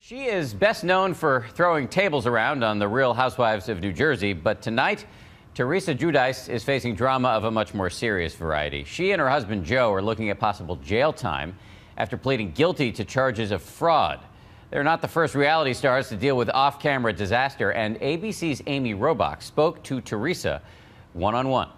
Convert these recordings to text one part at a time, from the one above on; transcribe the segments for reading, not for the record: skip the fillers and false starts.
She is best known for throwing tables around on The Real Housewives of New Jersey, but tonight, Teresa Giudice is facing drama of a much more serious variety. She and her husband Joe are looking at possible jail time after pleading guilty to charges of fraud. They're not the first reality stars to deal with off-camera disaster, and ABC's Amy Robach spoke to Teresa one-on-one.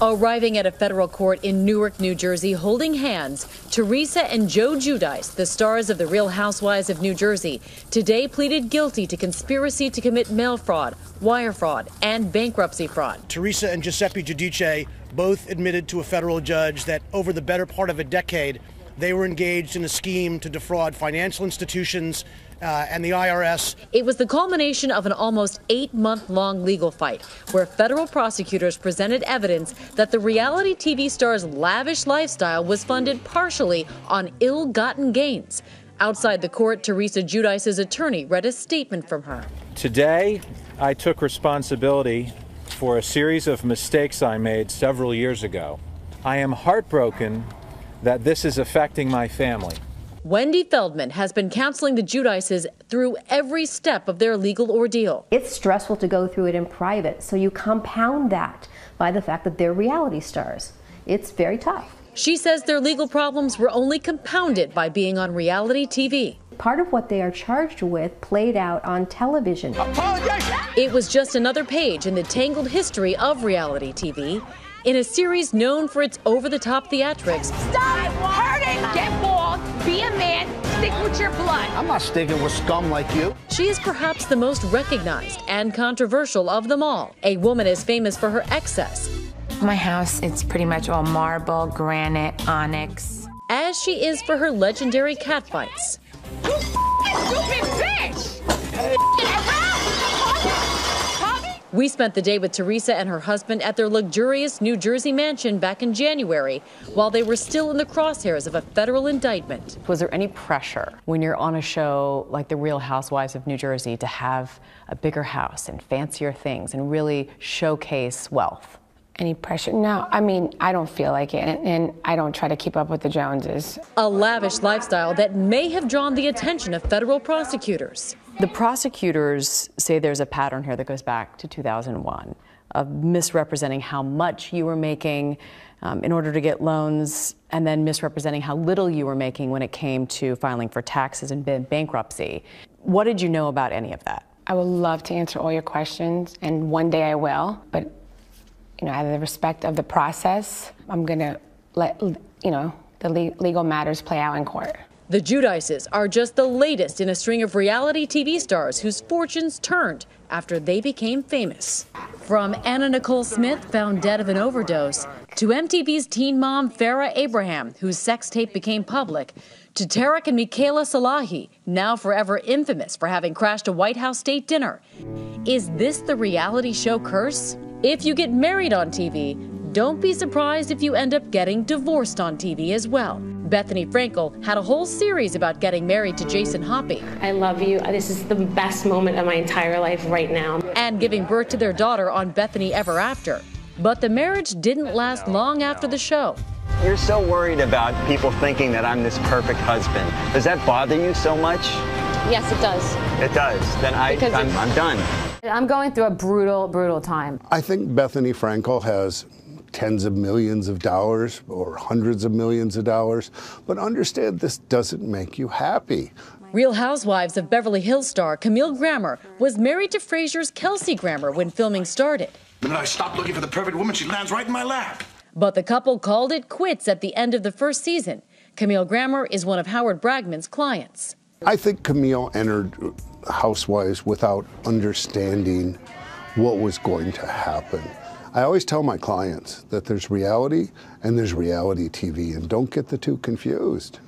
Arriving at a federal court in Newark, New Jersey, holding hands, Teresa and Joe Giudice, the stars of The Real Housewives of New Jersey, today pleaded guilty to conspiracy to commit mail fraud, wire fraud, and bankruptcy fraud. Teresa and Giuseppe Giudice both admitted to a federal judge that over the better part of a decade, they were engaged in a scheme to defraud financial institutions and the IRS. It was the culmination of an almost 8-month-long legal fight where federal prosecutors presented evidence that the reality TV star's lavish lifestyle was funded partially on ill-gotten gains. Outside the court, Teresa Giudice's attorney read a statement from her. Today, I took responsibility for a series of mistakes I made several years ago. I am heartbroken that this is affecting my family. Wendy Feldman has been counseling the Giudices through every step of their legal ordeal. It's stressful to go through it in private, so you compound that by the fact that they're reality stars. It's very tough. She says their legal problems were only compounded by being on reality TV. Part of what they are charged with played out on television. It was just another page in the tangled history of reality TV, in a series known for its over-the-top theatrics. Stop hurting! Get bald, be a man, stick with your blood. I'm not sticking with scum like you. She is perhaps the most recognized and controversial of them all, a woman as famous for her excess. My house, it's pretty much all marble, granite, onyx. As she is for her legendary catfights. You stupid bitch! We spent the day with Teresa and her husband at their luxurious New Jersey mansion back in January, while they were still in the crosshairs of a federal indictment. Was there any pressure when you're on a show like The Real Housewives of New Jersey to have a bigger house and fancier things and really showcase wealth? Any pressure? No, I mean, I don't feel like it, and I don't try to keep up with the Joneses. A lavish lifestyle that may have drawn the attention of federal prosecutors. The prosecutors say there's a pattern here that goes back to 2001 of misrepresenting how much you were making in order to get loans, and then misrepresenting how little you were making when it came to filing for taxes and bankruptcy. What did you know about any of that? I would love to answer all your questions, and one day I will, but out of the respect of the process, I'm going to let, the legal matters play out in court. The Giudices are just the latest in a string of reality TV stars whose fortunes turned after they became famous. From Anna Nicole Smith, found dead of an overdose, to MTV's teen mom Farrah Abraham, whose sex tape became public, to Tarek and Michaela Salahi, now forever infamous for having crashed a White House state dinner. Is this the reality show curse? If you get married on TV, don't be surprised if you end up getting divorced on TV as well. Bethany Frankel had a whole series about getting married to Jason Hoppy. I love you. This is the best moment of my entire life right now. And giving birth to their daughter on Bethany Ever After. But the marriage didn't last long after the show. You're so worried about people thinking that I'm this perfect husband. Does that bother you so much? Yes, it does. It does. Then I'm done. I'm going through a brutal, brutal time. I think Bethany Frankel has tens of millions of dollars or hundreds of millions of dollars, but understand this doesn't make you happy. Real Housewives of Beverly Hills star Camille Grammer was married to Frasier's Kelsey Grammer when filming started. The minute I stop looking for the perfect woman, she lands right in my lap. But the couple called it quits at the end of the first season. Camille Grammer is one of Howard Bragman's clients. I think Camille entered Housewives without understanding what was going to happen. I always tell my clients that there's reality and there's reality TV, and don't get the two confused.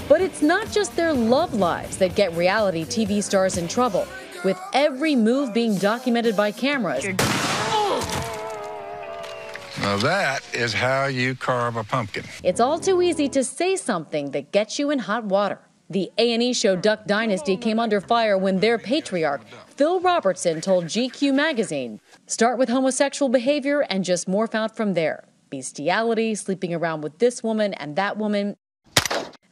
But it's not just their love lives that get reality TV stars in trouble, with every move being documented by cameras. Now that is how you carve a pumpkin. It's all too easy to say something that gets you in hot water. The A&E show Duck Dynasty came under fire when their patriarch, Phil Robertson, told GQ magazine, "Start with homosexual behavior and just morph out from there. Bestiality, sleeping around with this woman and that woman."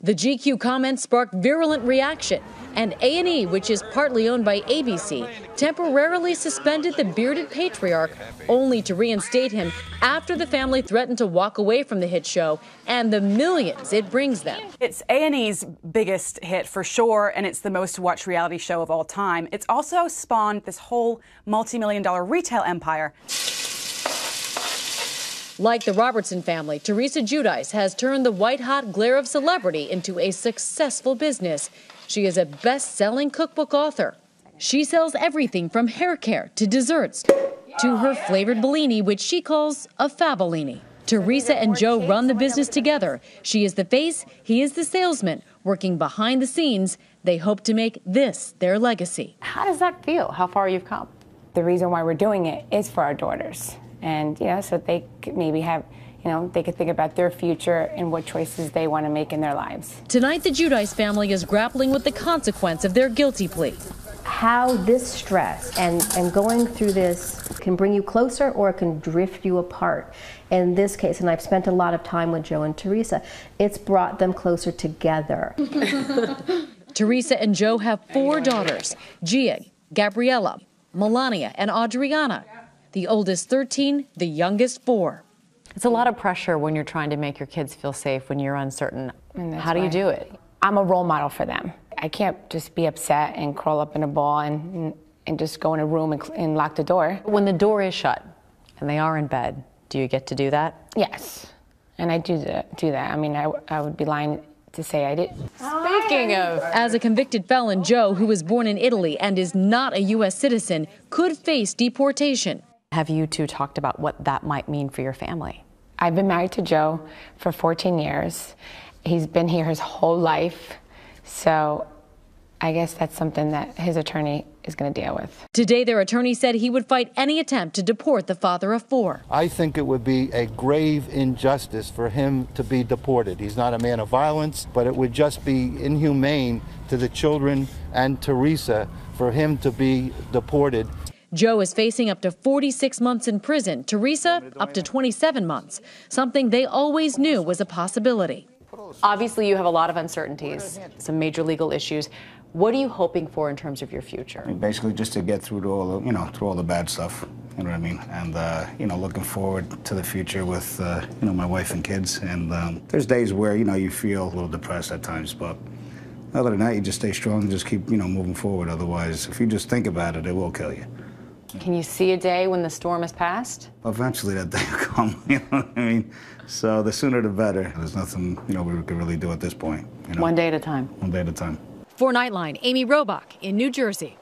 The GQ comments sparked virulent reaction, and A&E, which is partly owned by ABC, temporarily suspended the bearded patriarch, only to reinstate him after the family threatened to walk away from the hit show and the millions it brings them. It's A&E's biggest hit for sure, and it's the most watched reality show of all time. It's also spawned this whole multi-million-dollar retail empire. Like the Robertson family, Teresa Giudice has turned the white-hot glare of celebrity into a successful business. She is a best-selling cookbook author. She sells everything from hair care to desserts to her flavored Bellini, which she calls a Fabellini. Teresa and Joe run the business together. She is the face, he is the salesman. Working behind the scenes, they hope to make this their legacy. How does that feel? How far you've come? The reason why we're doing it is for our daughters. And, so they could maybe have, they could think about their future and what choices they want to make in their lives. Tonight, the Giudice family is grappling with the consequence of their guilty plea. How this stress and going through this can bring you closer or it can drift you apart. In this case, and I've spent a lot of time with Joe and Teresa, it's brought them closer together. Teresa and Joe have 4 daughters, Gia, Gabriella, Melania, and Adriana. The oldest 13, the youngest 4. It's a lot of pressure when you're trying to make your kids feel safe when you're uncertain. How do you do it? I'm a role model for them. I can't just be upset and crawl up in a ball and just go in a room and lock the door. When the door is shut and they are in bed, do you get to do that? Yes, and I do that. I mean, I would be lying to say I didn't. Speaking of, as a convicted felon, Joe, who was born in Italy and is not a U.S. citizen, could face deportation. Have you two talked about what that might mean for your family? I've been married to Joe for 14 years. He's been here his whole life. So I guess that's something that his attorney is going to deal with. Today, their attorney said he would fight any attempt to deport the father of 4. I think it would be a grave injustice for him to be deported. He's not a man of violence, but it would just be inhumane to the children and Teresa for him to be deported. Joe is facing up to 46 months in prison. Teresa, up to 27 months, something they always knew was a possibility. Obviously, you have a lot of uncertainties, some major legal issues. What are you hoping for in terms of your future? Basically, just to get through to all the, through all the bad stuff. You know what I mean? And looking forward to the future with my wife and kids. And there's days where you feel a little depressed at times, but other than that, you just stay strong and just keep moving forward. Otherwise, if you just think about it, it will kill you. Can you see a day when the storm has passed? Eventually that day will come, you know what I mean? So the sooner the better. There's nothing, we can really do at this point. One day at a time. One day at a time. For Nightline, Amy Robach in New Jersey.